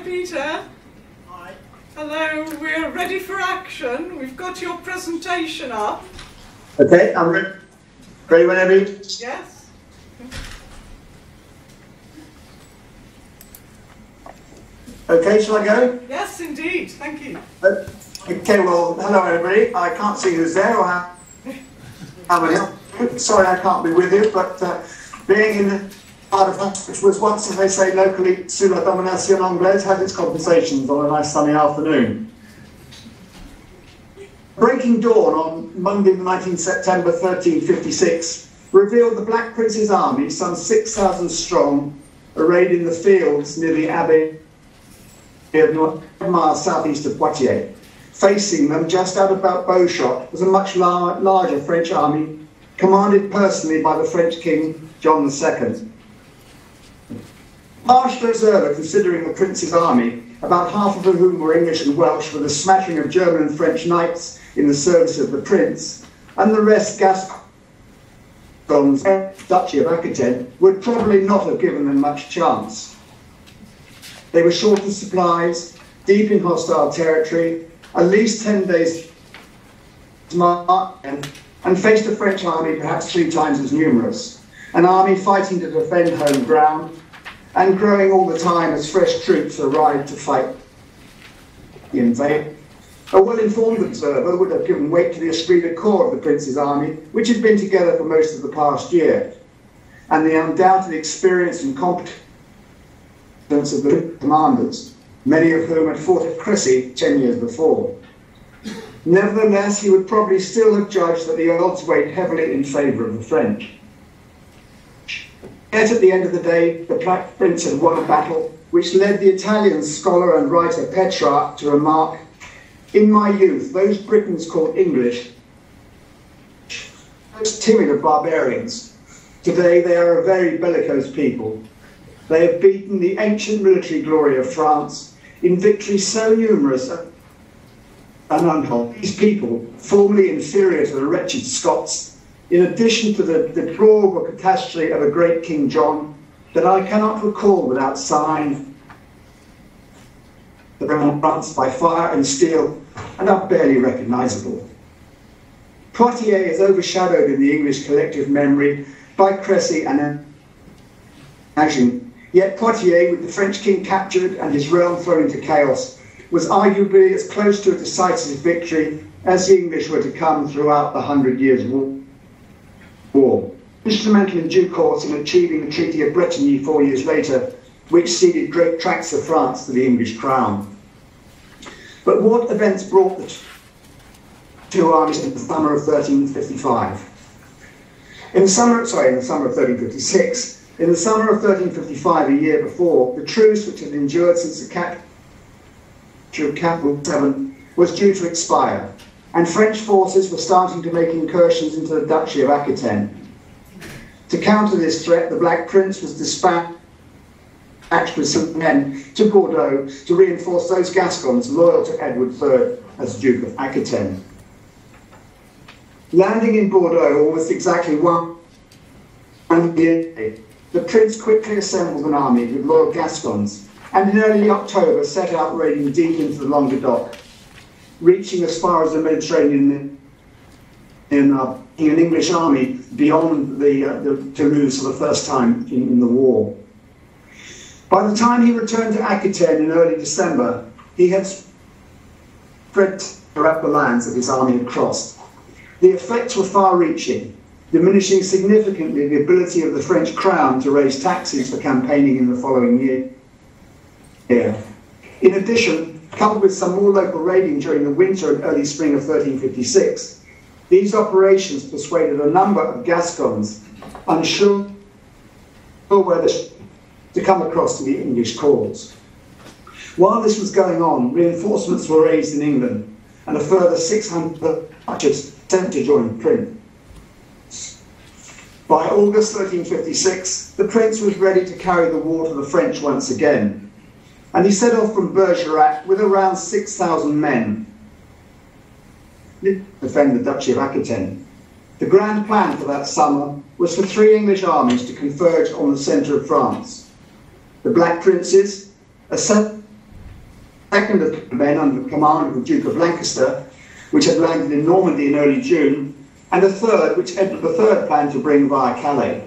Peter. Hi. Hello, we're ready for action. We've got your presentation up. Okay, I'm ready. Ready whenever you... Yes. Okay, shall I go? Yes, indeed. Thank you. Okay, well, hello everybody. I can't see who's there or how many. Sorry I can't be with you, but being in the part of that which was once, as they say locally, sous la domination anglaise, had its compensations on a nice sunny afternoon. Breaking dawn on Monday the 19th September 1356 revealed the Black Prince's army, some 6,000 strong, arrayed in the fields near the Abbey of 5 miles southeast of Poitiers. Facing them, just out about bowshot, was a much larger French army, commanded personally by the French King John II. Harsh observer, considering the Prince's army, about half of whom were English and Welsh, with a smattering of German and French knights in the service of the Prince, and the rest Gascons, Duchy of Aquitaine, would probably not have given them much chance. They were short of supplies, deep in hostile territory, at least 10 days march, and faced a French army perhaps 3 times as numerous, an army fighting to defend home ground, and growing all the time as fresh troops arrived to fight the invader. A well-informed observer would have given weight to the esprit de corps of the Prince's army, which had been together for most of the past year, and the undoubted experience and competence of the commanders, many of whom had fought at Crécy 10 years before. Nevertheless, he would probably still have judged that the odds weighed heavily in favour of the French. Yet at the end of the day, the Black Prince had won a battle which led the Italian scholar and writer Petrarch to remark, "In my youth, those Britons called English, those timid of barbarians, today they are a very bellicose people. They have beaten the ancient military glory of France in victories so numerous and unholy. These people, formerly inferior to the wretched Scots, in addition to the deplorable catastrophe of a great King John, that I cannot recall without sighing, the realm of France by fire and steel, and are barely recognisable. Poitiers is overshadowed in the English collective memory by Crécy and Agincourt. Yet Poitiers, with the French king captured and his realm thrown into chaos, was arguably as close to a decisive victory as the English were to come throughout the 100 Years' War. Instrumental in due course in achieving the Treaty of Bretigny 4 years later, which ceded great tracts of France to the English crown. But what events brought the two armies in the summer of 1355? In the summer of 1356. In the summer of 1355, a year before, the truce which had endured since the capture of Capital 7 was due to expire, and French forces were starting to make incursions into the Duchy of Aquitaine. To counter this threat, the Black Prince was dispatched with some men to Bordeaux to reinforce those Gascons loyal to Edward III as Duke of Aquitaine. Landing in Bordeaux almost exactly 1 year, the Prince quickly assembled an army with loyal Gascons, and in early October set out raiding deep into the Languedoc, reaching as far as the Mediterranean in an English army beyond the Toulouse for the first time in the war. By the time he returned to Aquitaine in early December, he had spread throughout the lands that his army had crossed. The effects were far-reaching, diminishing significantly the ability of the French crown to raise taxes for campaigning in the following year. In addition, coupled with some more local raiding during the winter and early spring of 1356, these operations persuaded a number of Gascons, unsure whether to come across to the English cause. While this was going on, reinforcements were raised in England, and a further 600 archers sent to join the Prince. By August 1356, the Prince was ready to carry the war to the French once again, and he set off from Bergerac with around 6,000 men to defend the Duchy of Aquitaine. The grand plan for that summer was for 3 English armies to converge on the centre of France. The Black Princes, a second of the men under the command of the Duke of Lancaster, which had landed in Normandy in early June, and a third, which entered the third plan to bring via Calais.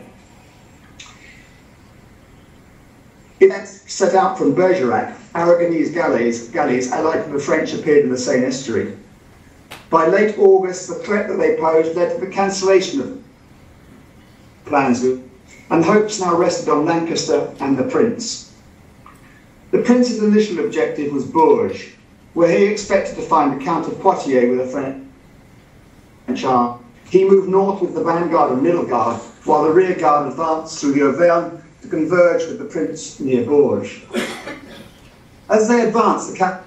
It then set out from Bergerac. Aragonese galleys allied to the French appeared in the Seine estuary. By late August, the threat that they posed led to the cancellation of plans, and hopes now rested on Lancaster and the Prince. The Prince's initial objective was Bourges, where he expected to find the Count of Poitiers with a French army. He moved north with the vanguard and middle guard, while the rear guard advanced through the Auvergne to converge with the Prince near Bourges. As they advanced, the Count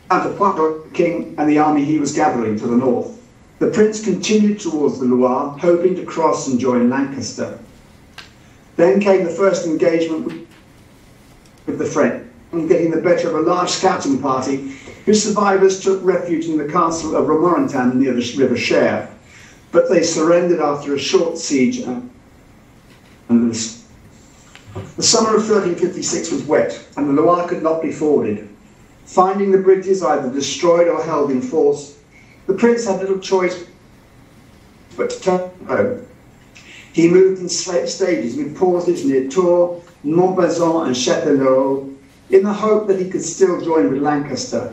of Poitiers, the king, and the army he was gathering to the north. The Prince continued towards the Loire, hoping to cross and join Lancaster. Then came the first engagement with the French, getting the better of a large scouting party, whose survivors took refuge in the castle of Romorantin near the river Cher, but they surrendered after a short siege. The summer of 1356 was wet, and the Loire could not be forded. Finding the bridges either destroyed or held in force, the Prince had little choice but to turn home. He moved in stages with pauses near Tours, Montbazon and Châtellerault, in the hope that he could still join with Lancaster,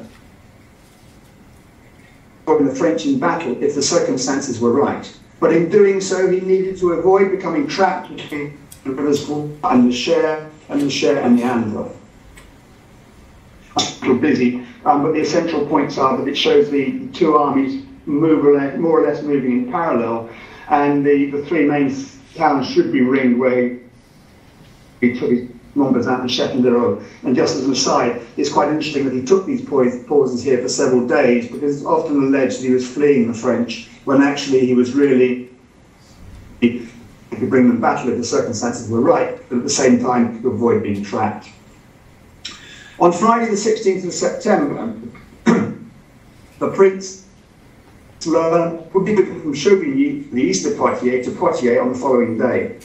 join the French in battle if the circumstances were right. But in doing so, he needed to avoid becoming trapped between the rivers and the Cher and the Indre. A little busy, but the essential points are that it shows the two armies more or less moving in parallel, and the three main towns should be ringed where he took his Montbazon and Châtellerault. And just as an aside, it's quite interesting that he took these pauses here for several days, because it's often alleged that he was fleeing the French, when actually he was really, he could bring them battle if the circumstances were right, but at the same time to avoid being trapped. On Friday the 16th of September, the Prince would be moving from Chauvigny, the east of Poitiers, to Poitiers on the following day.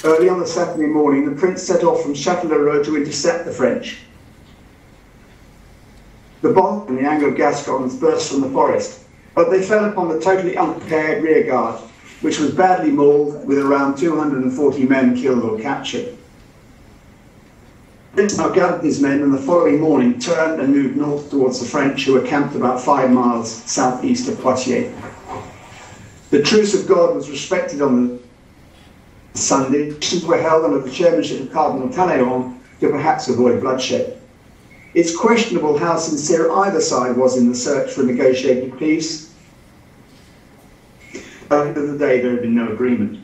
Early on the Saturday morning, the Prince set off from Châtellerault to intercept the French. The bomb and the Anglo-Gascons burst from the forest, but they fell upon the totally unprepared rear guard, which was badly mauled, with around 240 men killed or captured. The Prince now gathered his men, and the following morning turned and moved north towards the French, who were camped about 5 miles southeast of Poitiers. The Truce of God was respected on the Sunday. Elections were held under the chairmanship of Cardinal Talleyrand to perhaps avoid bloodshed. It's questionable how sincere either side was in the search for a negotiated peace. At the end of the day, there had been no agreement.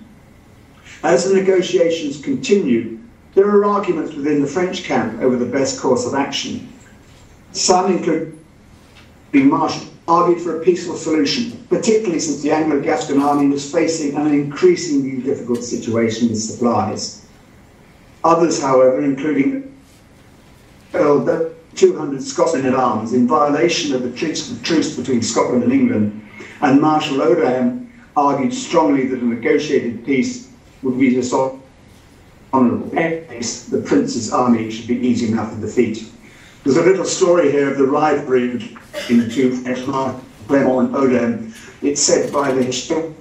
As the negotiations continued, there were arguments within the French camp over the best course of action. Some, including Marshal, argued for a peaceful solution, particularly since the Anglo-Gascon army was facing an increasingly difficult situation with supplies. Others, however, including Earl 200 Scotsmen at arms, in violation of the truce between Scotland and England, and Marshal Odeham argued strongly that a negotiated peace would be dishonourable. In any case, the Prince's army should be easy enough to defeat. There's a little story here of the rivalry between the two French monarchs, Clermont and Odeham. It's said by the historian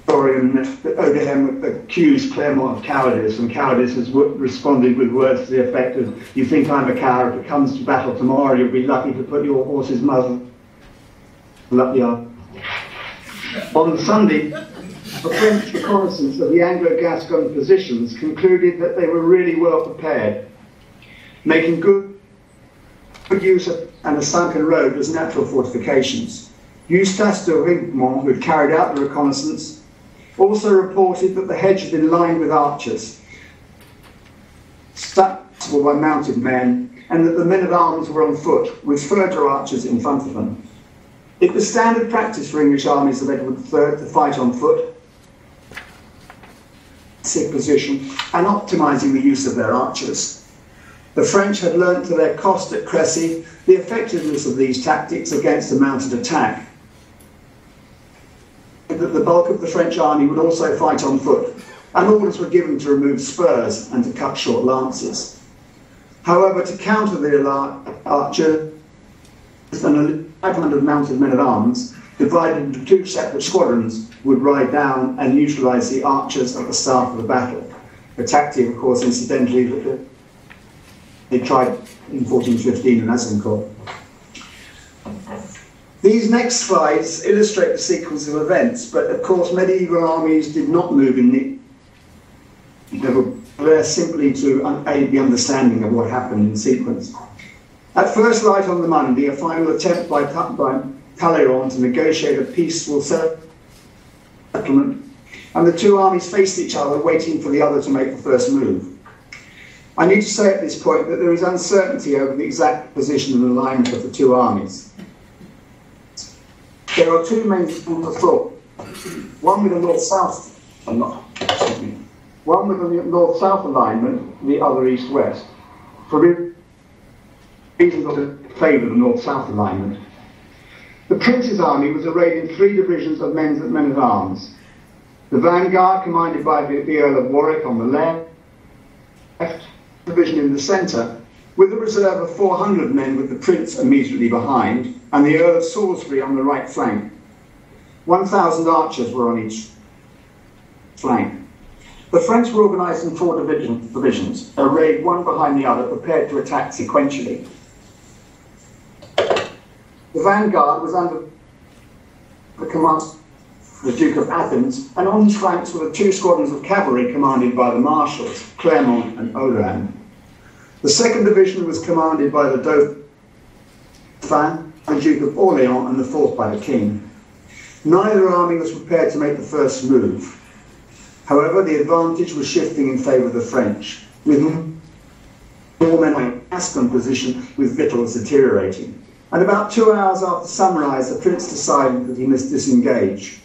that Odeham accused Clermont of cowardice, and cowardice has responded with words to the effect of, "You think I'm a coward, if it comes to battle tomorrow, you'll be lucky to put your horse's muzzle up the arm." On Sunday, the French reconnaissance of the Anglo-Gascon positions concluded that they were really well prepared, making good use of and the sunken road as natural fortifications. Eustace de Rimpemont, who had carried out the reconnaissance, also reported that the hedge had been lined with archers, stacked by mounted men, and that the men-at-arms were on foot, with further archers in front of them. It was standard practice for English armies of Edward III to fight on foot, position, and optimising the use of their archers. The French had learnt to their cost at Crécy the effectiveness of these tactics against a mounted attack. That the bulk of the French army would also fight on foot, and orders were given to remove spurs and to cut short lances. However, to counter the archers, and 500 mounted men-at-arms, divided into 2 separate squadrons, would ride down and neutralise the archers at the start of the battle. A tactic, of course, incidentally, that they tried in 1415 in Agincourt. These next slides illustrate the sequence of events, but of course medieval armies did not move in they were there simply to aid the understanding of what happened in sequence. At first light on the Monday, a final attempt by Talleyrand to negotiate a peaceful settlement, and the 2 armies faced each other, waiting for the other to make the first move. I need to say at this point that there is uncertainty over the exact position and alignment of the 2 armies. There are 2 main schools of thought, one with a north-south alignment, the other east-west. For reasons that favour the north-south alignment. The Prince's army was arrayed in 3 divisions of men-at-arms. The vanguard, commanded by the Earl of Warwick on the left, division in the centre, with a reserve of 400 men with the Prince immediately behind, and the Earl of Salisbury on the right flank. 1,000 archers were on each flank. The French were organised in 4 divisions, arrayed one behind the other, prepared to attack sequentially. The vanguard was under the command of the Duke of Athens, and on his flanks were the 2 squadrons of cavalry commanded by the marshals, Clermont and Odoin. The 2nd division was commanded by the Dauphin, the Duke of Orleans, and the 4th by the King. Neither army was prepared to make the first move. However, the advantage was shifting in favour of the French, with more men in Gascon position with victuals deteriorating. And about 2 hours after sunrise, the Prince decided that he must disengage.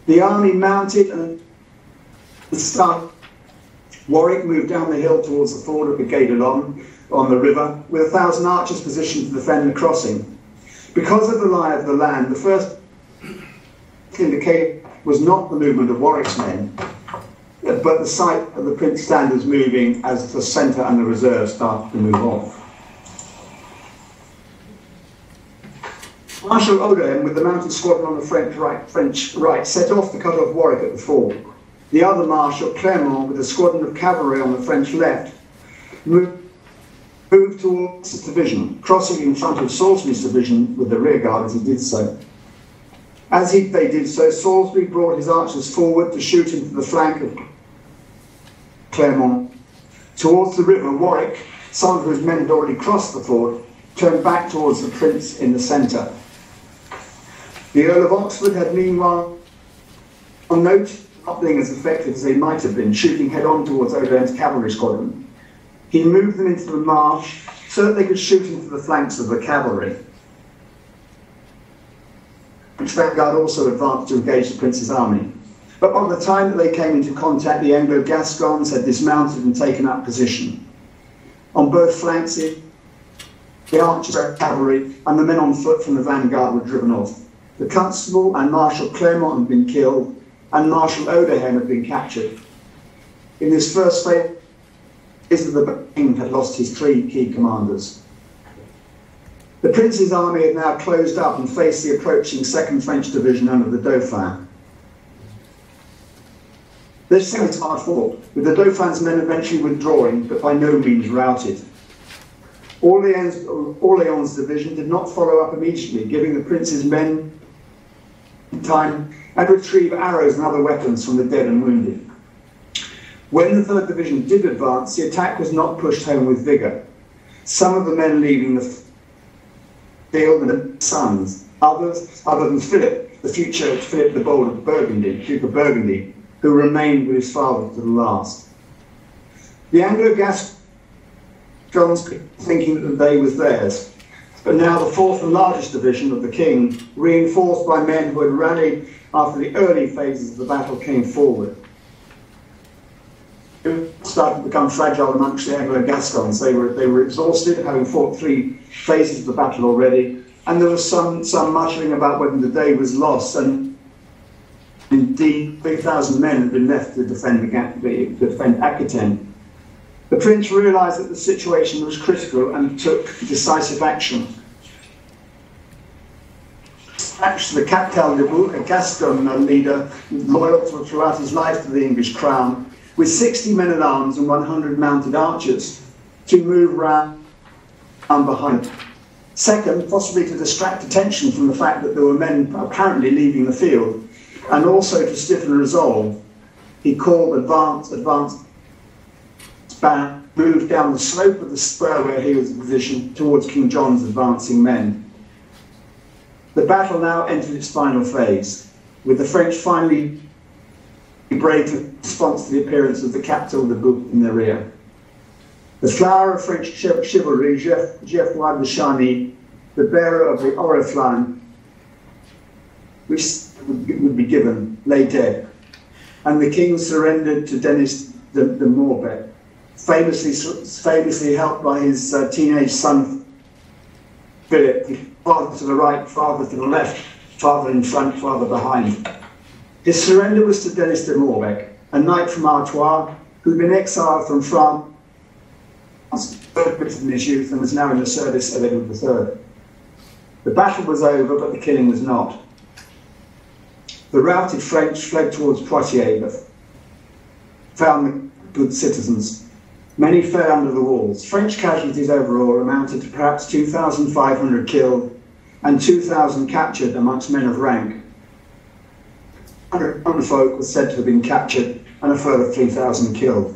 The army mounted and started. Warwick moved down the hill towards the ford of the Gadelon on the river, with 1,000 archers positioned to defend the crossing. Because of the lie of the land, the first indicator was not the movement of Warwick's men, but the sight of the Prince's standards moving as the centre and the reserve started to move off. Marshal Odoin, with the mounted squadron on the French right, set off to cut off Warwick at the ford. The other Marshal, Clermont, with a squadron of cavalry on the French left, moved towards his division, crossing in front of Salisbury's division with the rearguard as he did so. As they did so, Salisbury brought his archers forward to shoot into the flank of Clermont. Towards the river, Warwick, some of whose men had already crossed the ford, turned back towards the Prince in the centre. The Earl of Oxford had meanwhile, on note, not being as effective as they might have been, shooting head-on towards Odoin's cavalry squadron. He moved them into the marsh so that they could shoot into the flanks of the cavalry. The vanguard also advanced to engage the Prince's army. But by the time that they came into contact, the Anglo-Gascons had dismounted and taken up position. On both flanks, the archers, cavalry, and the men on foot from the vanguard were driven off. The Constable and Marshal Clermont had been killed, and Marshal Odoin had been captured. In this first phase of the King had lost his 3 key commanders. The Prince's army had now closed up and faced the approaching 2nd French division under the Dauphin. This was hard fought, with the Dauphin's men eventually withdrawing, but by no means routed. Orleans' division did not follow up immediately, giving the Prince's men time and retrieve arrows and other weapons from the dead and wounded. When the 3rd Division did advance, the attack was not pushed home with vigour. Some of the men leaving the field and their sons, others, other than Philip, the future Philip the Bold of Burgundy, Duke of Burgundy, who remained with his father to the last. The Anglo-Gascons thinking that the day was theirs, but now the 4th and largest division of the King, reinforced by men who had rallied after the early phases of the battle, came forward. It started to become fragile amongst the Anglo-Gascons. They were exhausted, having fought 3 phases of the battle already, and there was some muttering about whether the day was lost, and indeed 3,000 men had been left to defend Aquitaine. The prince realised that the situation was critical and took decisive action. The Captal de Bourg, a Gascon leader loyal throughout his life to the English crown, with 60 men-at-arms and 100 mounted archers to move round behind. Second, possibly to distract attention from the fact that there were men apparently leaving the field, and also to stiffen resolve, he called advance, band, moved down the slope of the spur where he was positioned towards King John's advancing men. The battle now entered its final phase, with the French finally brave in response to the appearance of the Captal de Bourg in their rear. The flower of French chivalry, Geoffroy de Charny, the bearer of the Oriflamme, which would be given, lay dead, and the king surrendered to Denis de Morbecque, famously helped by his teenage son Philip, father to the right, father to the left, father in front, father behind. His surrender was to Denis de Morbecque, a knight from Artois who'd been exiled from France in his youth and was now in the service of Edward III. The battle was over, but the killing was not. The routed French fled towards Poitiers, but found the good citizens. Many fell under the walls. French casualties overall amounted to perhaps 2,500 killed and 2,000 captured amongst men of rank. 100 folk was said to have been captured and a further 3,000 killed.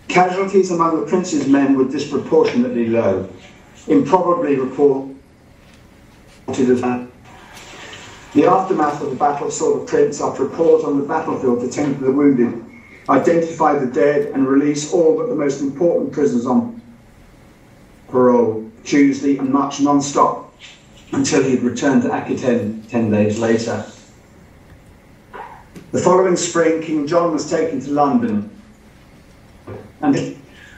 Casualties among the prince's men were disproportionately low, improbably reported as that. The aftermath of the battle saw the prince, after a pause on the battlefield to tend to the wounded, identify the dead and release all but the most important prisoners on parole Tuesday and march non-stop until he had returned to Aquitaine 10 days later. The following spring, King John was taken to London, and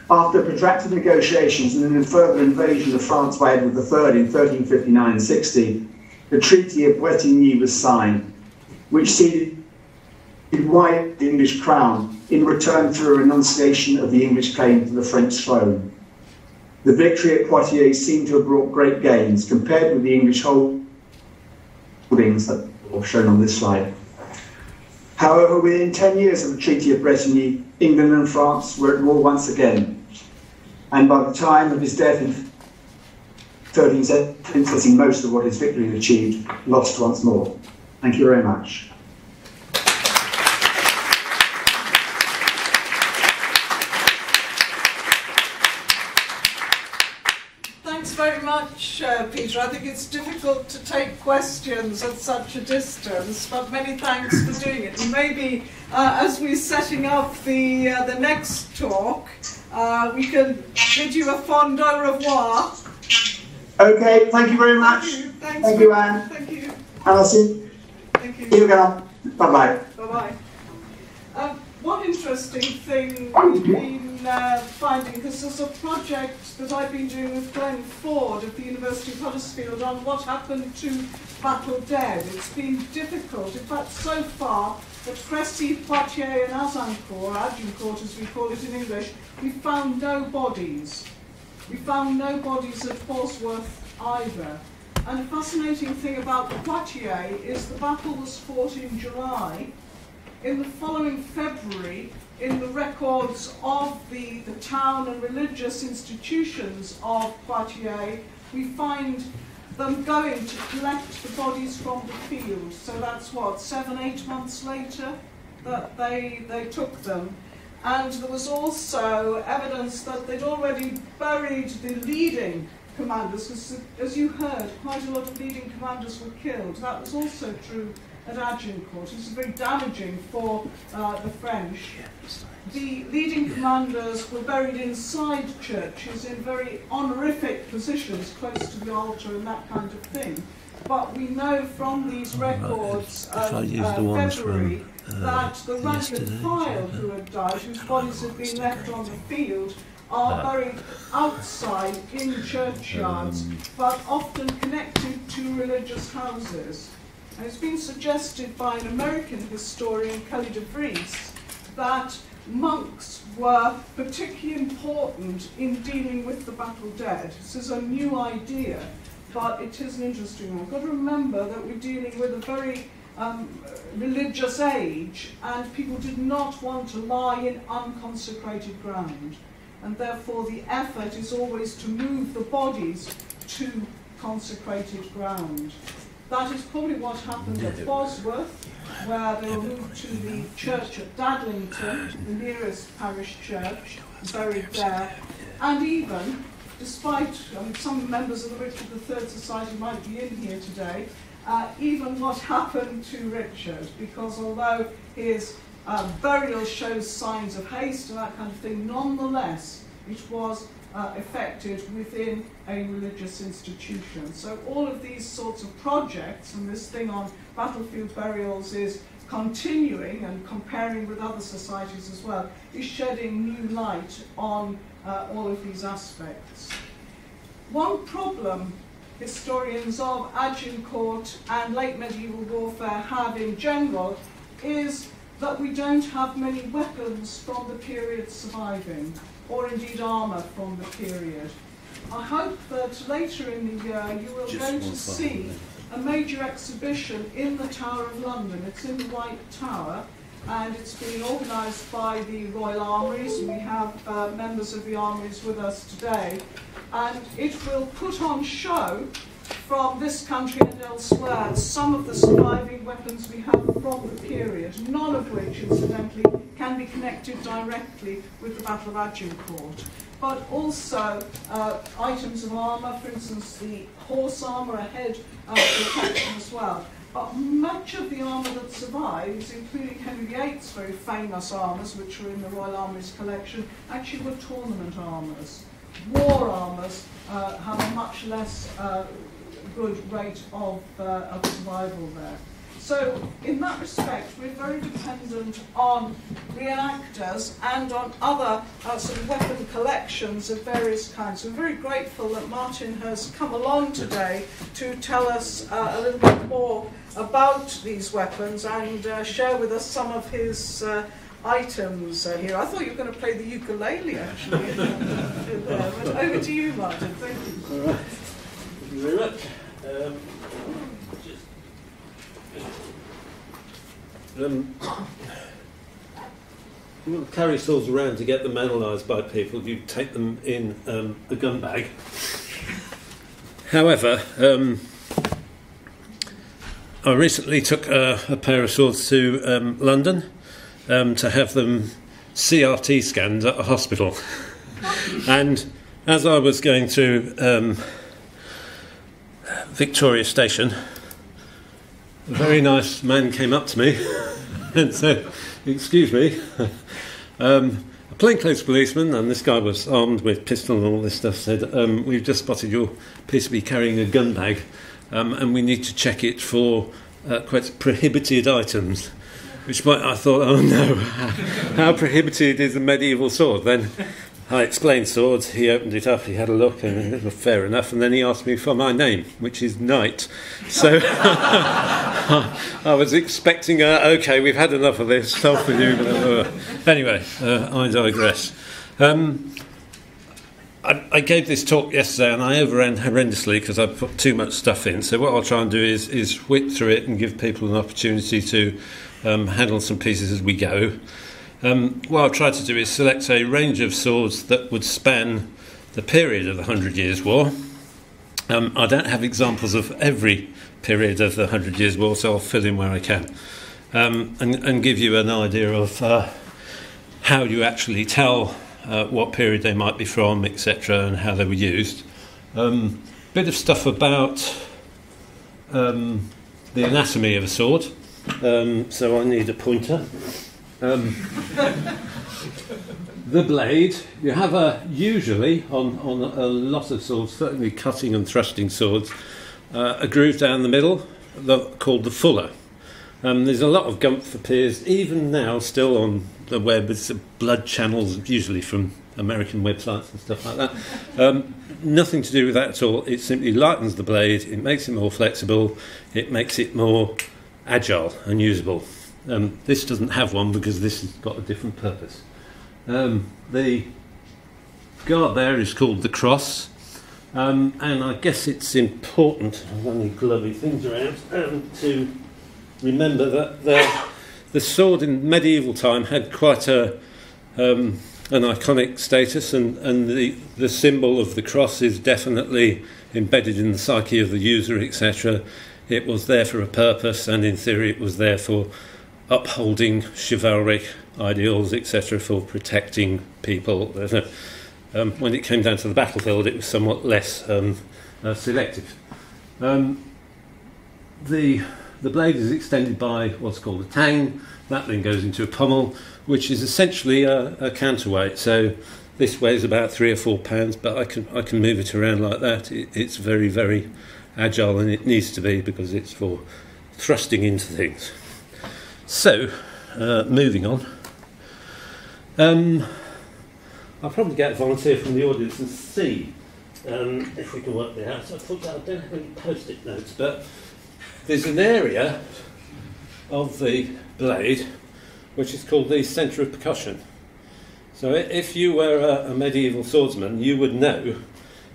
after protracted negotiations and a further invasion of France by Edward III in 1359-60, the Treaty of Bretigny was signed, which ceded wide the English crown in return for a renunciation of the English claim to the French throne. The victory at Poitiers seemed to have brought great gains compared with the English holdings that are shown on this slide. However, within 10 years of the Treaty of Bretigny, England and France were at war once again, and by the time of his death in 1370, most of what his victory had achieved, lost once more. Thank you very much. Thanks very much, Peter. I think it's difficult to take questions at such a distance, but many thanks for doing it. And maybe as we're setting up the next talk, we can bid you a fond au revoir. Okay, thank you very much. Thank you, Anne. Thank you. And I'll see you again. Bye-bye. Bye-bye. One interesting thing we've been finding, because there's a project that I've been doing with Glenn Ford at the University of Huddersfield on what happened to battle dead. It's been difficult. In fact, so far, at Crécy, Poitiers and Agincourt as we call it in English, we found no bodies. We found no bodies at Bosworth either. And a fascinating thing about Poitiers is the battle was fought in July. In the following February, in the records of the town and religious institutions of Poitiers, we find them going to collect the bodies from the field. So that's what, 7-8 months later that they took them. And there was also evidence that they'd already buried the leading commanders, because as you heard, quite a lot of leading commanders were killed. That was also true at Agincourt. It was very damaging for the French. The leading commanders were buried inside churches in very honorific positions, close to the altar and that kind of thing. But we know from these records of February that the rank and file who had died, whose bodies had been left on the field, are buried outside in churchyards, but often connected to religious houses. And it's been suggested by an American historian, Kelly de Vries, that monks were particularly important in dealing with the battle dead. This is a new idea, but it is an interesting one. You've got to remember that we're dealing with a very religious age, and people did not want to lie in unconsecrated ground, and therefore the effort is always to move the bodies to consecrated ground. That is probably what happened at Bosworth, where they were moved to the church at Dadlington, the nearest parish church, buried there. And even, despite, some members of the Richard III Society might be in here today, even what happened to Richard, because although his burial shows signs of haste and that kind of thing, nonetheless, it was effected within a religious institution. So all of these sorts of projects, and this thing on battlefield burials is continuing and comparing with other societies as well, is shedding new light on all of these aspects. One problem historians of Agincourt and late medieval warfare have in general is that we don't have many weapons from the period surviving, or indeed armour from the period. I hope that later in the year you will go to see a major exhibition in the Tower of London. It's in the White Tower, and it's being organised by the Royal Armouries. We have members of the Armouries with us today, and it will put on show from this country and elsewhere some of the surviving weapons we have from the period, none of which, incidentally, can be connected directly with the Battle of Agincourt, but also items of armour, for instance, the horse armour, a head protection as well. But much of the armour that survives, including Henry VIII's very famous armours, which are in the Royal Armouries collection, actually were tournament armours. War armours have a much less good rate of survival there. So in that respect, we're very dependent on reenactors and on other sort of weapon collections of various kinds. We're very grateful that Martin has come along today to tell us a little bit more about these weapons and share with us some of his items here. I thought you were going to play the ukulele, actually. But over to you, Martin. Thank you. All right. Thank you very much. You want to carry swords around to get them analysed by people, you take them in a gun bag. However, I recently took a pair of swords to London to have them CRT scanned at a hospital. And as I was going through Victoria Station, a very nice man came up to me and said, "Excuse me," a plainclothes policeman, and this guy was armed with pistol and all this stuff, said, "We've just spotted your PCB carrying a gun bag, and we need to check it for quite prohibited items." Which I thought, oh no, how prohibited is a medieval sword? Then I explained swords, he opened it up, he had a look, and it was fair enough, and then he asked me for my name, which is Knight. So I was expecting, okay, we've had enough of this, self with you. Anyway, I digress. I gave this talk yesterday, and I overran horrendously because I put too much stuff in. So what I'll try and do is whip through it and give people an opportunity to handle some pieces as we go. What I've tried to do is select a range of swords that would span the period of the 100 Years' War. I don't have examples of every period of the 100 Years' War, so I'll fill in where I can and give you an idea of how you actually tell what period they might be from, etc., and how they were used. Bit of stuff about the anatomy of a sword. So I need a pointer. The blade, you have usually on a lot of swords, certainly cutting and thrusting swords, a groove down the middle called the fuller. There's a lot of gumph appears even now still on the web. It's blood channels, usually from American websites and stuff like that. Nothing to do with that at all. It simply lightens the blade, it makes it more flexible, it makes it more agile and usable. This doesn't have one because this has got a different purpose. The guard there is called the cross, and I guess it's important, I've only glovey things around, to remember that the sword in medieval time had quite an iconic status, and the symbol of the cross is definitely embedded in the psyche of the user, etc. It was there for a purpose, and in theory it was there for upholding chivalric ideals, etc., for protecting people. When it came down to the battlefield, it was somewhat less selective. The blade is extended by what's called a tang. That then goes into a pommel, which is essentially a counterweight. So this weighs about 3 or 4 pounds, but I can move it around like that. It's very, very agile, and it needs to be, because it's for thrusting into things. So, moving on. I'll probably get a volunteer from the audience and see if we can work this out. So I thought I don't have any post-it notes, but there's an area of the blade which is called the centre of percussion. So if you were a medieval swordsman, you would know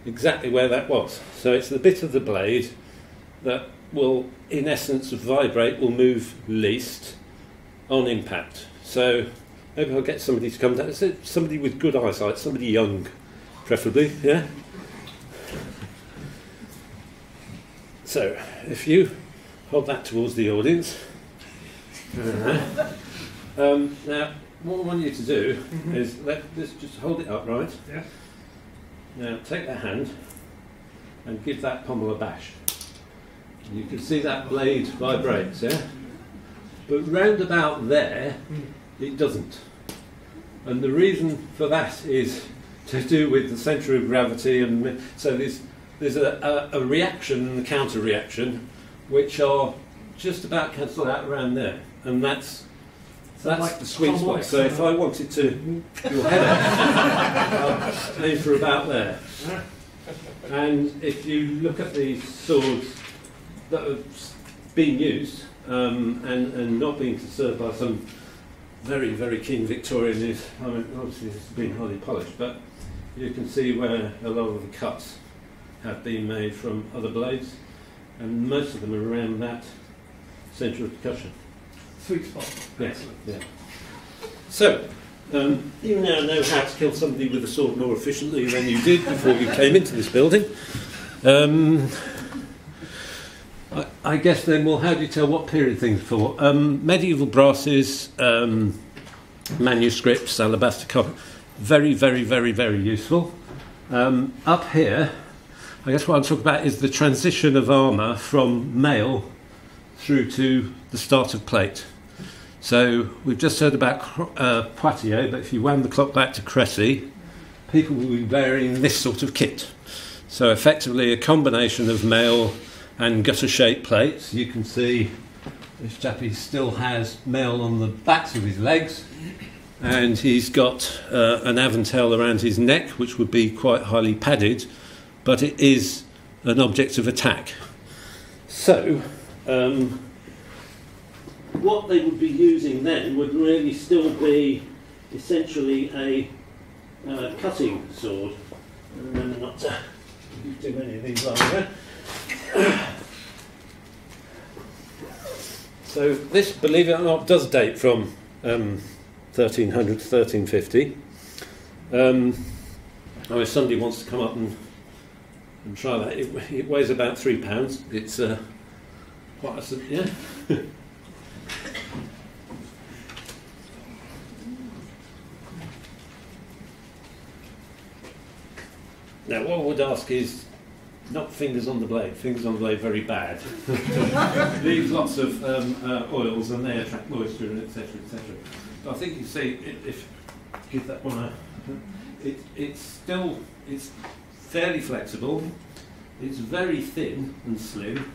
exactly where that was. So it's the bit of the blade that will, in essence, vibrate, will move least on impact. So maybe I'll get somebody to come down. Somebody with good eyesight, somebody young, preferably, yeah? So, if you hold that towards the audience. Now, what I want you to do is let's just hold it upright. Yeah. Now, take that hand and give that pommel a bash. You can see that blade vibrates, yeah? But round about there, it doesn't. And the reason for that is to do with the centre of gravity, and so there's a reaction and a counter reaction which are just about cancelled out around there, and that's like the sweet spot. So if I wanted to your head out, I'll aim for about there. And if you look at the swords that have been used and not being served by some very, very keen Victorian, I mean, obviously it's been highly polished, but you can see where a lot of the cuts have been made from other blades, and most of them are around that centre of percussion. Sweet spot. Yes. Yeah. So, you now know how to kill somebody with a sword more efficiently than you did before you came into this building. I guess then, well, how do you tell what period things are for? Medieval brasses, manuscripts, alabaster copper, very, very, very, very useful. Up here, I guess what I'm talking about is the transition of armour from mail through to the start of plate. So we've just heard about Poitiers, but if you wound the clock back to Cressy, people will be wearing this sort of kit. So effectively a combination of mail and gutter-shaped plates. You can see this chappie still has mail on the backs of his legs, and he's got an aventail around his neck, which would be quite highly padded, but it is an object of attack. So, what they would be using then would really still be essentially a cutting sword. Remember not to do many of these while So this, believe it or not, does date from 1300 to 1350. If somebody wants to come up and try that, it weighs about 3 pounds. It's quite a, yeah. Now, what I would ask is not fingers on the blade. Fingers on the blade, very bad. Leave lots of oils, and they attract moisture, and etc., etc. But I think you see, if give that one a, it's fairly flexible. It's very thin and slim.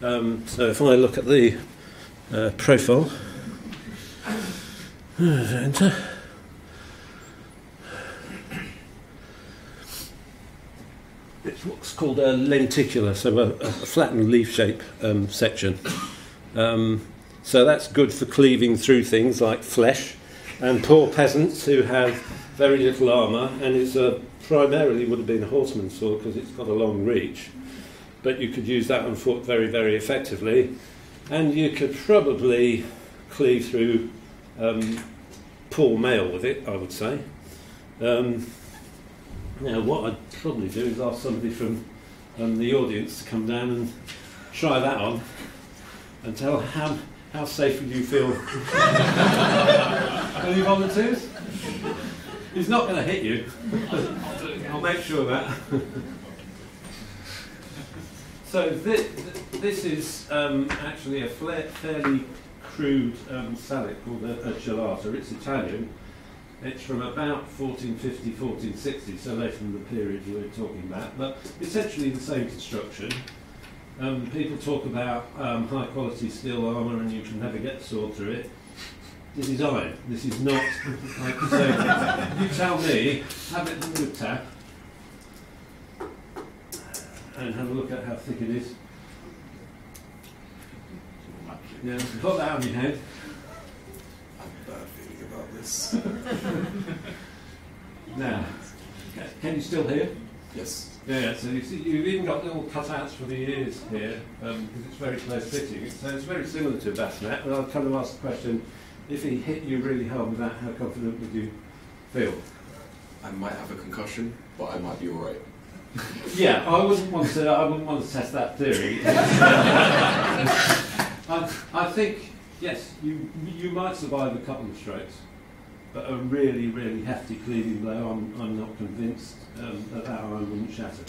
So if I look at the profile, enter. It's what's called a lenticular, so a flattened leaf shape section. So that's good for cleaving through things like flesh, and poor peasants who have very little armour, and it's primarily would have been a horseman's sword because it's got a long reach, but you could use that on foot very, very effectively, and you could probably cleave through poor mail with it, I would say. Now, what I'd probably do is ask somebody from the audience to come down and try that on and tell how safe would you feel. Any volunteers? He's not going to hit you. I'll make sure of that. So this is actually a fairly crude salad called a gelata. It's Italian. It's from about 1450, 1460, so later in the period we're talking about, but essentially the same construction. People talk about high quality steel armour and you can never get the sword through it. This is iron. This is not, like you say, you tell me, have it with a tap and have a look at how thick it is. Yeah, put that on your head. About this. Now, can you still hear? Yes. Yeah, so you see, you've even got little cutouts for the ears here, because it's very close fitting. So it's very similar to a bassinet, and I'll kind of ask the question, if he hit you really hard with that, how confident would you feel? I might have a concussion, but I might be alright. Yeah, I wouldn't want to test that theory. I think, yes, you might survive a couple of strokes, but a really, really hefty cleaving blow, I'm not convinced that iron wouldn't shatter.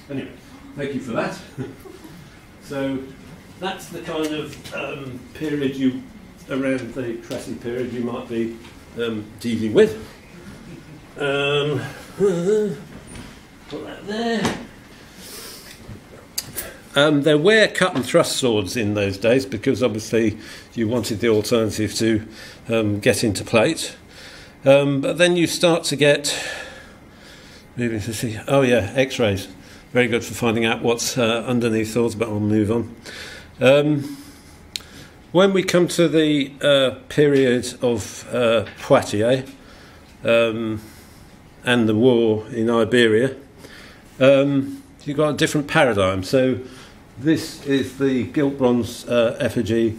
Anyway, thank you for that. So that's the kind of period around the Cressy period you might be dealing with. Put that there. There were cut and thrust swords in those days because obviously you wanted the alternative to get into plate. But then you start to get, moving to see, oh yeah, X-rays. Very good for finding out what's underneath swords, but I'll move on. When we come to the period of Poitiers and the war in Iberia, you've got a different paradigm. So this is the gilt bronze effigy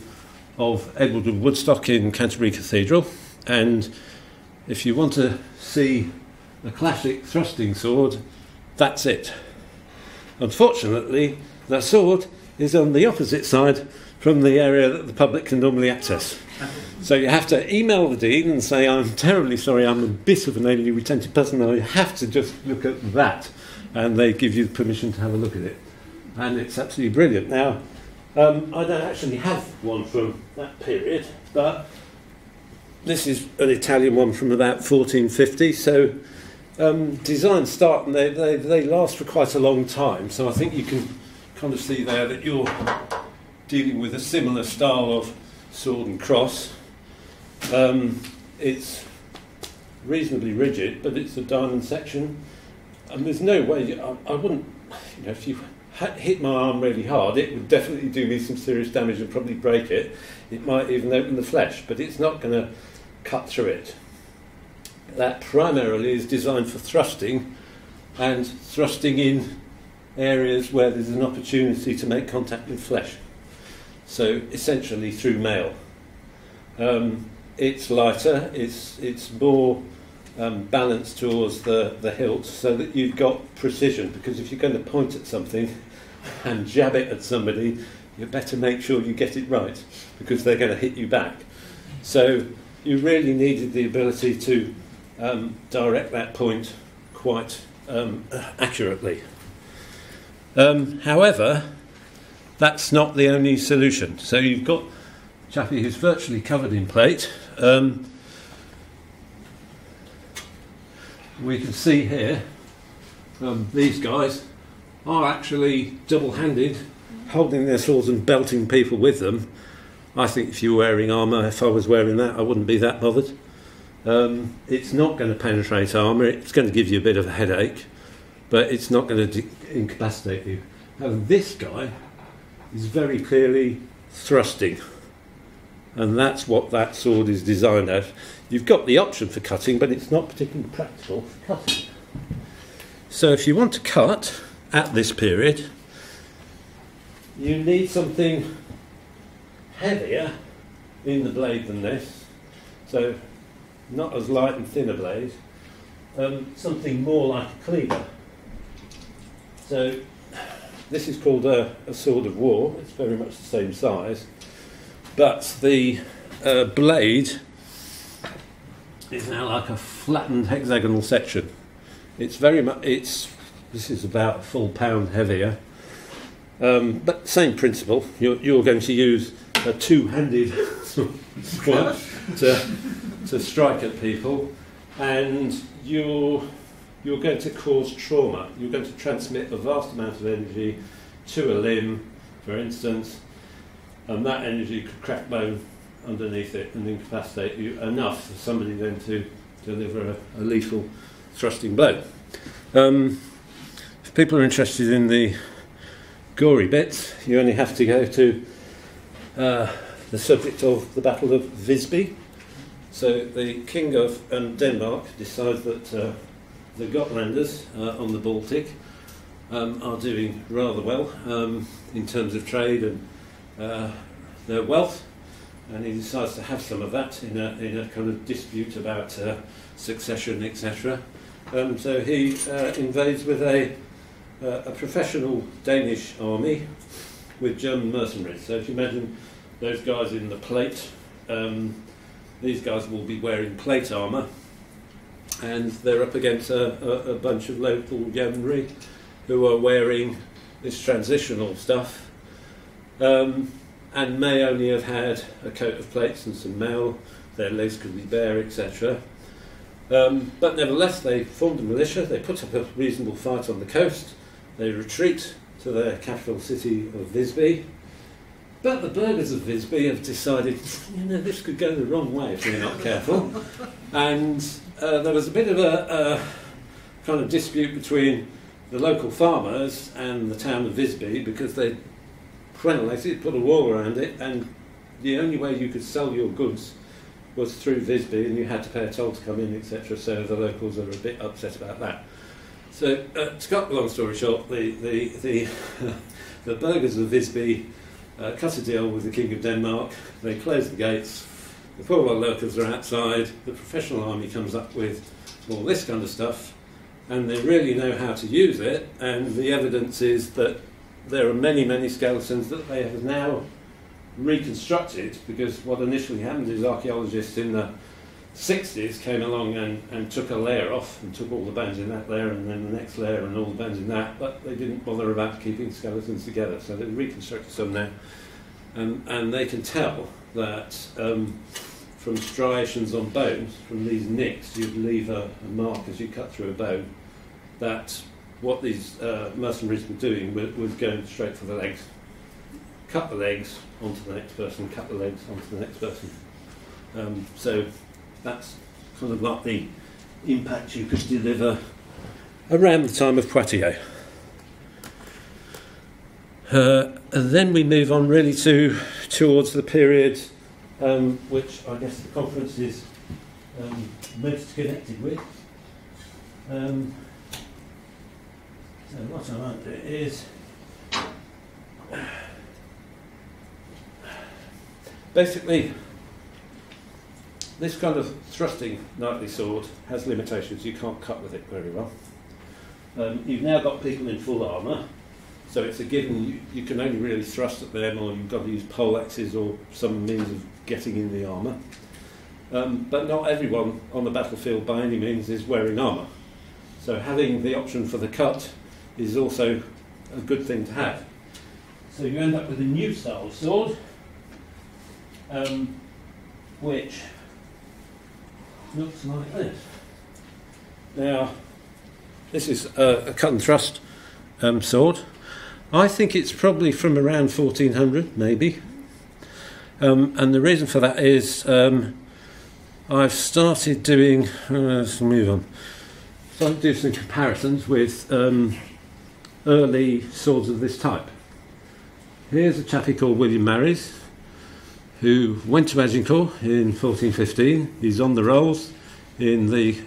of Edward of Woodstock in Canterbury Cathedral, and if you want to see a classic thrusting sword, that's it. Unfortunately, that sword is on the opposite side from the area that the public can normally access. So you have to email the Dean and say, I'm terribly sorry, I'm a bit of an alien retentive person, and I have to just look at that. And they give you permission to have a look at it. And it's absolutely brilliant. Now, I don't actually have one from that period, but this is an Italian one from about 1450. So designs start and they last for quite a long time. So I think you can kind of see there that you're dealing with a similar style of sword and cross. It's reasonably rigid, but it's a diamond section. And there's no way, I wouldn't, if you hit my arm really hard, it would definitely do me some serious damage and probably break it. It might even open the flesh, but it's not going to cut through it. That primarily is designed for thrusting, and thrusting in areas where there's an opportunity to make contact with flesh. So essentially through mail. It's lighter, it's more balanced towards the hilt so that you've got precision, because if you're going to point at something and jab it at somebody, you better make sure you get it right, because they're going to hit you back. So you really needed the ability to direct that point quite accurately. However, that's not the only solution. So you've got a chappie who's virtually covered in plate. We can see here these guys are actually double-handed, holding their swords and belting people with them. I think if you were wearing armour, if I was wearing that, I wouldn't be that bothered. It's not going to penetrate armour, it's going to give you a bit of a headache, but it's not going to incapacitate you. Now this guy is very clearly thrusting, and that's what that sword is designed at. you've got the option for cutting, but it's not particularly practical for cutting. So if you want to cut at this period, you need something heavier in the blade than this, so not as light and thin a blade, something more like a cleaver. So this is called a sword of war. It's very much the same size, but the blade is now like a flattened hexagonal section. It's very much, this is about a full pound heavier, but same principle. You're going to use a two-handed sword to strike at people, and you're going to cause trauma. You're going to transmit a vast amount of energy to a limb, for instance, and that energy could crack bone underneath it and incapacitate you enough for somebody then to deliver a lethal thrusting blow. If people are interested in the gory bits, you only have to go to the subject of the Battle of Visby. So the King of Denmark decides that the Gotlanders on the Baltic are doing rather well in terms of trade and their wealth, and he decides to have some of that in a kind of dispute about succession, etc. So he invades with a professional Danish army with German mercenaries. So if you imagine those guys in the plate, these guys will be wearing plate armour, and they're up against a bunch of local yeomanry who are wearing this transitional stuff, and may only have had a coat of plates and some mail. Their legs could be bare, etc. But nevertheless, they formed a militia. They put up a reasonable fight on the coast. They retreat to their capital city of Visby. But the burghers of Visby have decided, this could go the wrong way if we're not careful. And there was a bit of a kind of dispute between the local farmers and the town of Visby, because they put a wall around it, and the only way you could sell your goods was through Visby, and you had to pay a toll to come in, etc. So the locals are a bit upset about that. So to cut the long story short, the burghers of Visby cut a deal with the King of Denmark. They close the gates. The poor old locals are outside. The professional army comes up with all this kind of stuff, and they really know how to use it. And the evidence is that there are many, many skeletons that they have now reconstructed, because what initially happened is archaeologists in the 60s came along and took a layer off and took all the bones in that layer and then the next layer and all the bones in that, but they didn't bother about keeping skeletons together, so they reconstructed some now, and they can tell that from striations on bones, from these nicks, you'd leave a mark as you cut through a bone, that what these mercenaries were doing was going straight for the legs. Cut the legs onto the next person, cut the legs onto the next person. So that's kind of like the impact you could deliver around the time of Poitiers. And then we move on really towards the period which I guess the conference is most connected with. So what I might do is basically this kind of thrusting knightly sword has limitations. You can't cut with it very well. You've now got people in full armour, so it's a given you can only really thrust at them, or you've got to use poleaxes or some means of getting in the armour. But not everyone on the battlefield by any means is wearing armour. So having the option for the cut is also a good thing to have. So you end up with a new style of sword, which looks like this. Now, this is a cut and thrust sword. I think it's probably from around 1400, maybe. And the reason for that is I've started doing, let's move on. So I'll do some comparisons with early swords of this type. Here's a chappie called William Marries, who went to Agincourt in 1415. He's on the rolls. In the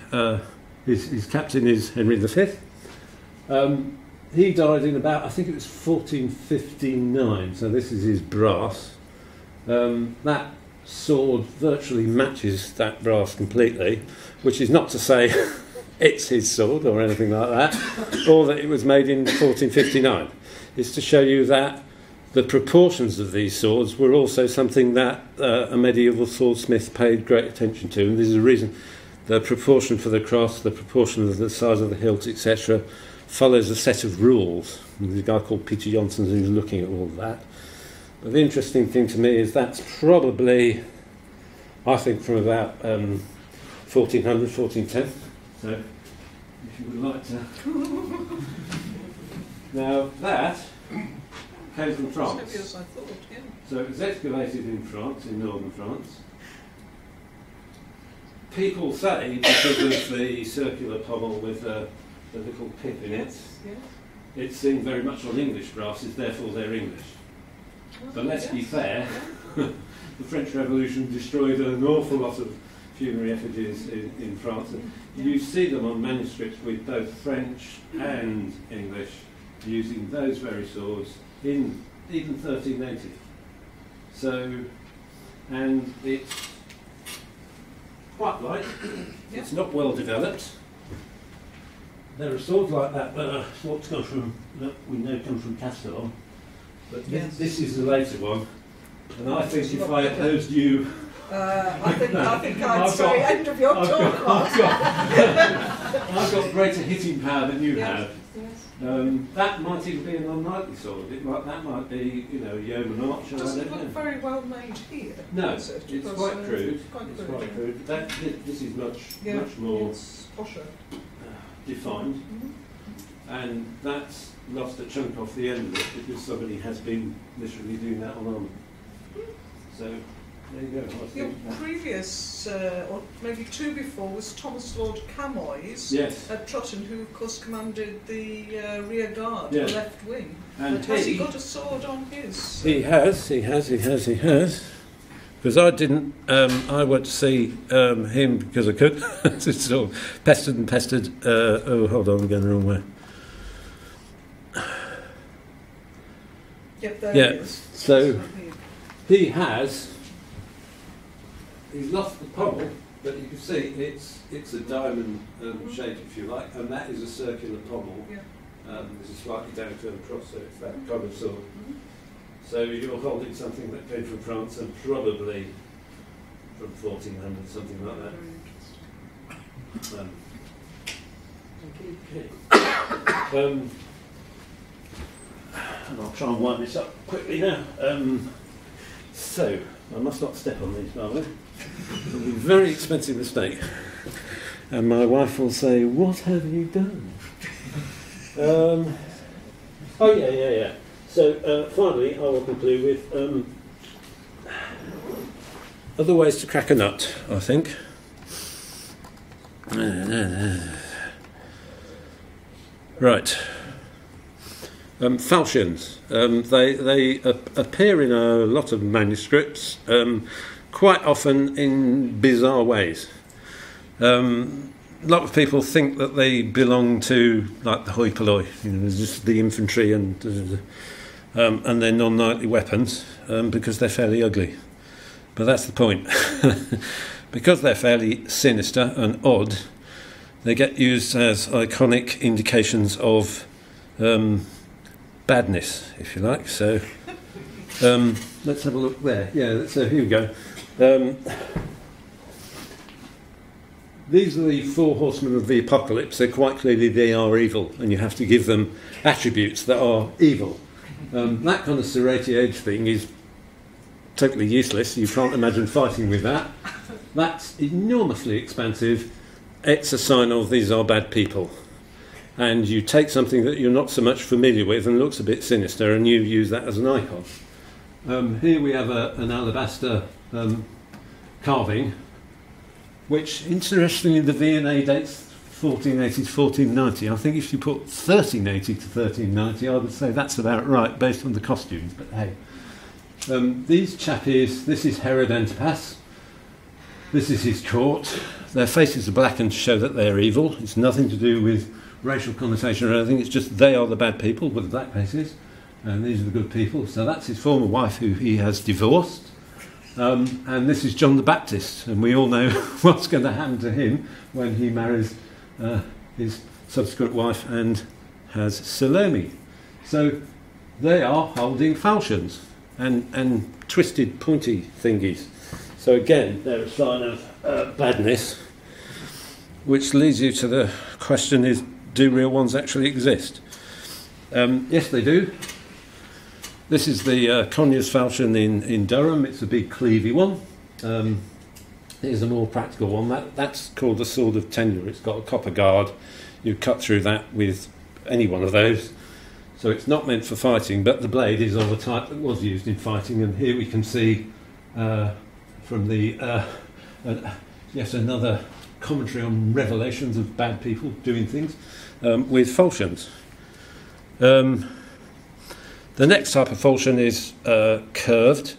his captain is Henry V. He died in about, I think it was 1459. So this is his brass. That sword virtually matches that brass completely, which is not to say it's his sword or anything like that, or that it was made in 1459. It's to show you that the proportions of these swords were also something that a medieval swordsmith paid great attention to, and this is the reason the proportion for the cross, the proportion of the size of the hilt, etc., follows a set of rules. And there's a guy called Peter Johnson who's looking at all of that. But the interesting thing to me is that's probably, I think, from about 1400, 1410. So, if you would like to. Now, that came from France. As I thought, yeah. So it was excavated in France, in northern France. People say, because of the circular pommel with the little pip in it, Yes. it's seen very much on English brasses, therefore they're English. But let's be fair, the French Revolution destroyed an awful lot of funerary effigies in France. And you see them on manuscripts with both French and English using those very swords in even 1380. So, and it's quite light, it's not well developed. There are swords like that that are swords that we know come from Castellon. But this is the later one, and I think if I opposed you, I think I'd say end of your talk. I've got greater hitting power than you have. Yes. That might even be an unknightly sword. That might be, yeoman archer. It doesn't look very well made here. No, it's quite crude. It's quite crude. But this is much more posher. Defined, and that's lost a chunk off the end of it because somebody has been literally doing that on armour. So there you go. Your previous, or maybe two before, was Thomas Lord Camoys at Trotton, who of course commanded the rear guard, the left wing. And but has he got a sword on his? He has. Because I didn't, I went to see him because I could. It's sort of pestered and pestered. Oh, hold on, I'm going the wrong way. Yep, there he is. So he's lost the pommel, but you can see it's a diamond shape, if you like, and that is a circular pommel. Yeah. There's a slightly downturned cross, so it's that kind of sword. So you're holding something that came from France and probably from 1400, something like that. And I'll try and wind this up quickly now. So, I must not step on these, by the way. It'll be a very expensive mistake. And my wife will say, "What have you done?" Oh, yeah. So, finally, I will conclude with other ways to crack a nut, I think. Right. Falchions. They appear in a lot of manuscripts, quite often in bizarre ways. A lot of people think that they belong to, like, the hoi polloi, just the infantry, and they're non-knightly weapons because they're fairly ugly. But that's the point. Because they're fairly sinister and odd, they get used as iconic indications of badness, if you like. So let's have a look there. Yeah, so here we go. These are the four horsemen of the apocalypse. So quite clearly they are evil, and you have to give them attributes that are evil. That kind of serrated edge thing is totally useless. You can't imagine fighting with that. That's enormously expansive. It's a sign of these are bad people. And you take something that you're not so much familiar with and looks a bit sinister, and you use that as an icon. Here we have an alabaster carving, which, interestingly, the V&A dates 1480 to 1490. I think if you put 1380 to 1390, I would say that's about right, based on the costumes. But hey, These chappies, this is Herod Antipas. This is his court. Their faces are blackened to show that they're evil. It's nothing to do with racial connotation or anything. It's just they are the bad people with the black faces, and these are the good people. So that's his former wife, who he has divorced. And this is John the Baptist, and we all know what's going to happen to him when he marries his subsequent wife and has Salome. So they are holding falchions and twisted, pointy thingies. So again, they're a sign of badness, which leads you to the question is, do real ones actually exist? Yes, they do. This is the Conyers falchion in Durham. It's a big cleavy one. Here's a more practical one. That's called the sword of tenure. It's got a copper guard. You cut through that with any one of those. So it's not meant for fighting, but the blade is of a type that was used in fighting. And here we can see from the yet another commentary on revelations of bad people doing things with falchions. The next type of falchion is curved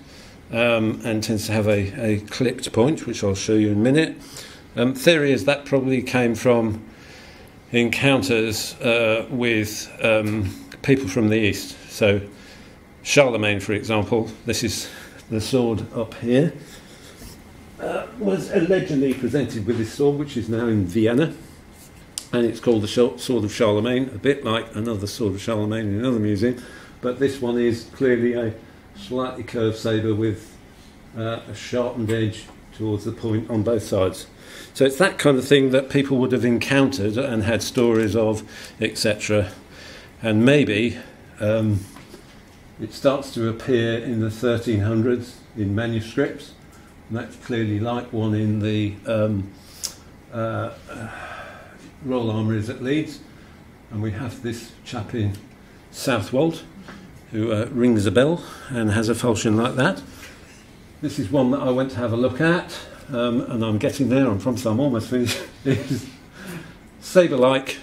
and tends to have a clipped point, which I'll show you in a minute. Theory is that probably came from encounters with people from the East. So Charlemagne, for example, this is the sword up here, was allegedly presented with this sword, which is now in Vienna, and it's called the Sword of Charlemagne, a bit like another Sword of Charlemagne in another museum, but this one is clearly a slightly curved sabre with a sharpened edge towards the point on both sides. So it's that kind of thing that people would have encountered and had stories of, etc. And maybe it starts to appear in the 1300s in manuscripts, and that's clearly like one in the Royal Armouries at Leeds. And we have this chap in Southwold who rings a bell and has a falchion like that. This is one that I went to have a look at, and I'm getting there, I'm almost finished. It's sabre-like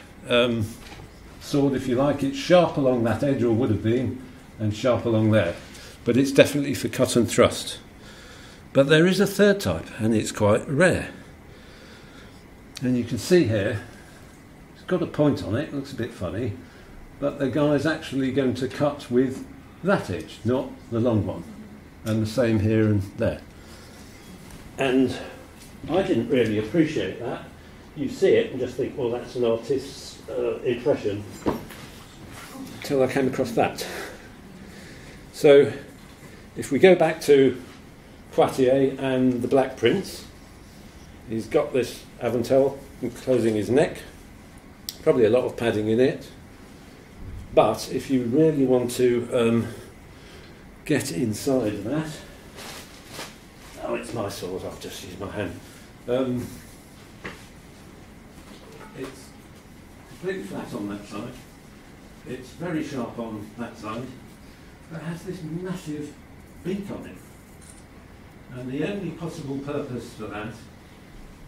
sword, if you like. It's sharp along that edge, or would have been, and sharp along there. But it's definitely for cut and thrust. But there is a third type, and it's quite rare. And you can see here, it's got a point on it, looks a bit funny, but the guy's actually going to cut with that edge, not the long one. And the same here and there. And I didn't really appreciate that. You see it and just think, well, that's an artist's impression, until I came across that. So if we go back to Poitiers and the Black Prince, he's got this avantel enclosing his neck, probably a lot of padding in it, but if you really want to get inside of that, oh, it's my sword, I've just used my hand. It's completely flat on that side, it's very sharp on that side, but it has this massive beak on it. And the only possible purpose for that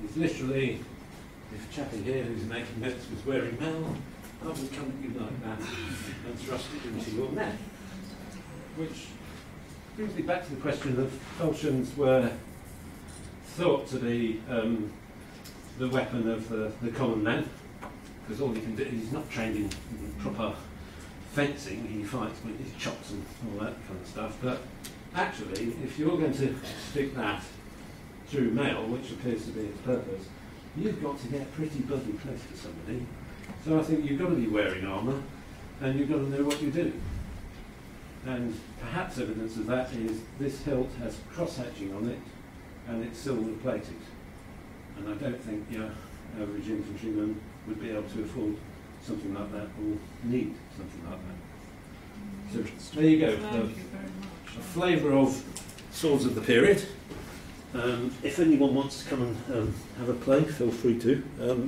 is literally, if Chappie here who's making notes was wearing mail, I would come at you like that and thrust it into your neck. Which brings me back to the question of falchions were thought to be the weapon of the common man, because all he can do, he's not trained in proper fencing, he fights with his chops and all that kind of stuff, but actually, if you're going to stick that through mail, which appears to be its purpose, you've got to get pretty bloody close to somebody. So I think you've got to be wearing armour, and you've got to know what you do. And perhaps evidence of that is this hilt has cross-hatching on it, and it's silver plated. And I don't think your average infantryman would be able to afford something like that, or need something like that. So there you go. A flavour of swords of the period. If anyone wants to come and have a play, feel free to.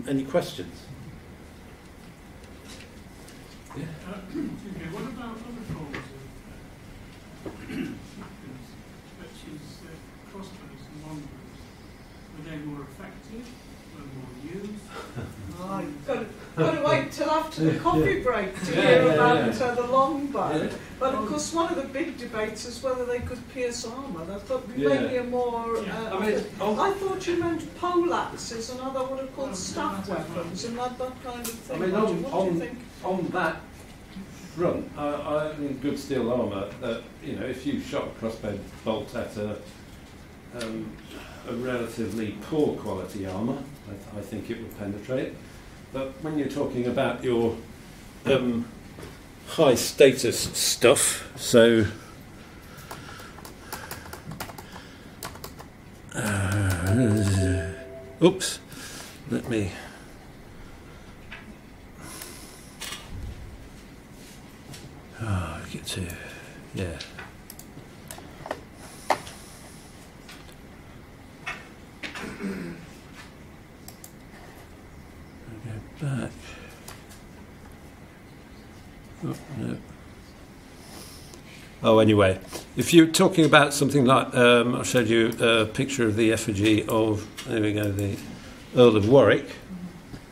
Any questions? Yeah. What about other forms of such as crossbows and longbows? Were they more effective? Were more used? I've got got to wait till after the coffee break to hear about the longbow. Yeah. But of course, one of the big debates is whether they could pierce armour. I thought maybe a more. I thought you meant poleaxes and other what are called staff weapons and that kind of thing. I mean, what do you think? on that front, I mean, good steel armour. You know, if you shot a crossbow bolt at a relatively poor quality armour, I think it would penetrate. But when you're talking about your high status stuff, so oops, let me get to back. Oh, no. Oh, anyway, if you're talking about something like, I showed you a picture of the effigy of, there we go, the Earl of Warwick.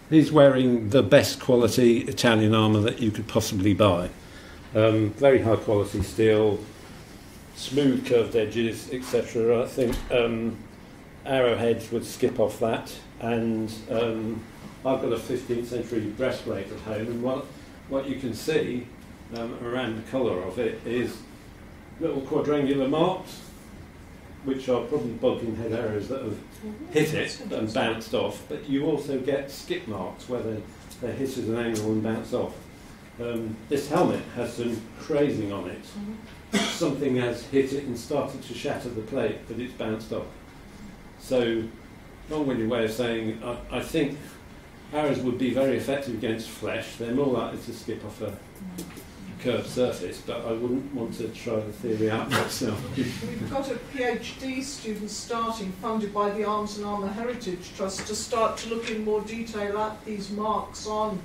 He's wearing the best quality Italian armour that you could possibly buy. Very high quality steel, smooth curved edges, etc. I think arrowheads would skip off that, and I've got a 15th century breastplate at home, and what you can see around the collar of it is little quadrangular marks, which are probably bulging head arrows that have hit it and bounced off, but you also get skip marks where they hit at an angle and bounce off. This helmet has some crazing on it. Something has hit it and started to shatter the plate, but it's bounced off. So, long-winded way of saying, I think arrows would be very effective against flesh. They're more likely to skip off a curved surface, but I wouldn't want to try the theory out myself. We've got a PhD student starting, funded by the Arms and Armour Heritage Trust, to start to look in more detail at these marks on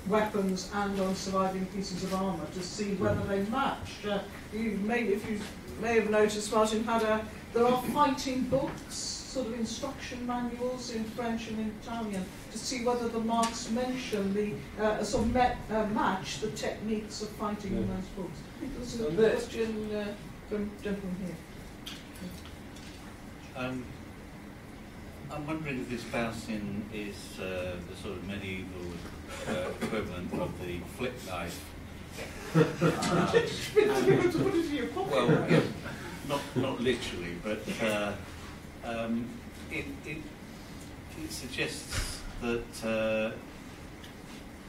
weapons and on surviving pieces of armour to see whether they match. If you may have noticed, Martin there are fighting books, sort of instruction manuals in French and in Italian, to see whether the marks mention match the techniques of fighting in those books. I think there's a question from gentleman here. I'm wondering if this bouncing is the sort of medieval equivalent of the flip knife. Well, yeah, not literally, but it suggests that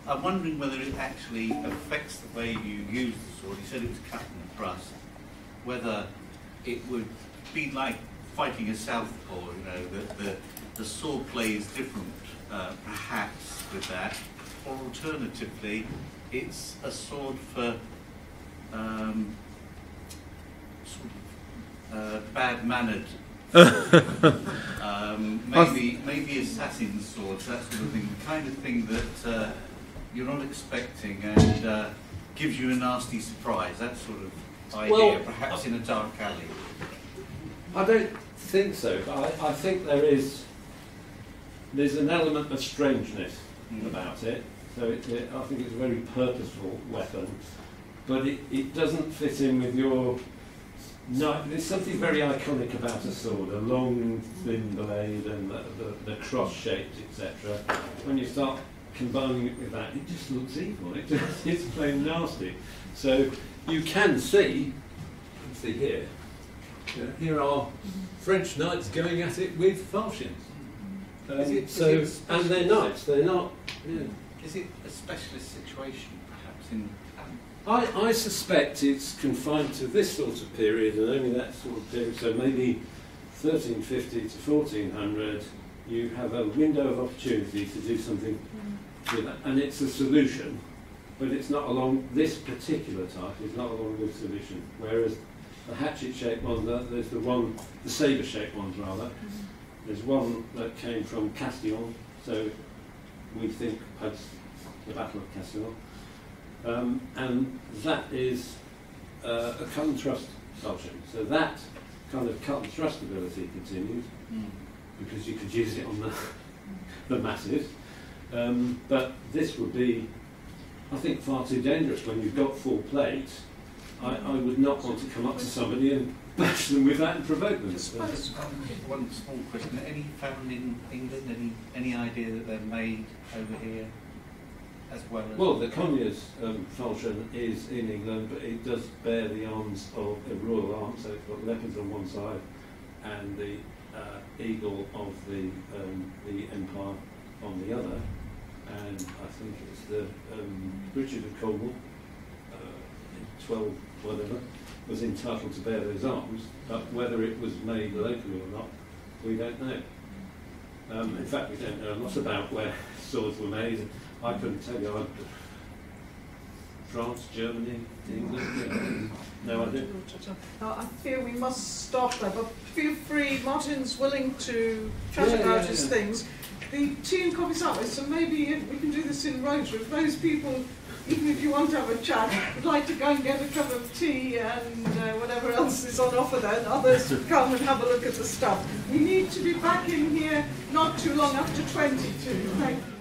I'm wondering whether it actually affects the way you use the sword. You said it was cut and thrust. Whether it would be like fighting a southpaw, you know, the sword play is different, perhaps, with that. Or alternatively, it's a sword for bad-mannered, maybe assassin swords, that sort of thing, the kind of thing that you're not expecting and gives you a nasty surprise, that sort of idea, perhaps in a dark alley. I don't think so, but I think there's an element of strangeness about it. So I think it's a very purposeful weapon, but it doesn't fit in with your. No, there's something very iconic about a sword, a long, thin blade and the cross-shaped, etc. When you start combining it with that, it just looks evil. It's plain nasty. So you can see here. Here are French knights going at it with falchions. And they're knights. They're not. Yeah. Is it a specialist situation, perhaps, in? I suspect it's confined to this sort of period and only that sort of period. So maybe 1350 to 1400, you have a window of opportunity to do something with that, and it's a solution, but it's not along this particular type. It's not along this solution. Whereas the hatchet-shaped one, there's the sabre-shaped ones rather. There's one that came from Castillon, so we think post the Battle of Castillon. And that is a cut and thrust falchion. So that kind of cut and thrust ability continues because you could use it on the massives. But this would be, I think, far too dangerous when you've got full plate. I would not want to come up to somebody and bash them with that and provoke them. One small question: any found in England? Any idea that they're made over here, as well as? Well, the Conyers falchion is in England, but it does bear the arms of a royal arm, so it's got leopards on one side and the eagle of the Empire on the other. And I think it's the Richard of Cornwall, in 12 whatever, was entitled to bear those arms, but whether it was made locally or not, we don't know. In fact, we don't know a lot about where swords were made. I couldn't tell you. France, Germany, England, no idea. I fear we must stop there, but feel free. Martin's willing to chat about his things. The tea and coffee's up, so maybe we can do this in Rotary. If those people, even if you want to have a chat, would like to go and get a cup of tea and whatever else is on offer then, others come and have a look at the stuff. We need to be back in here not too long after 22. Thank you.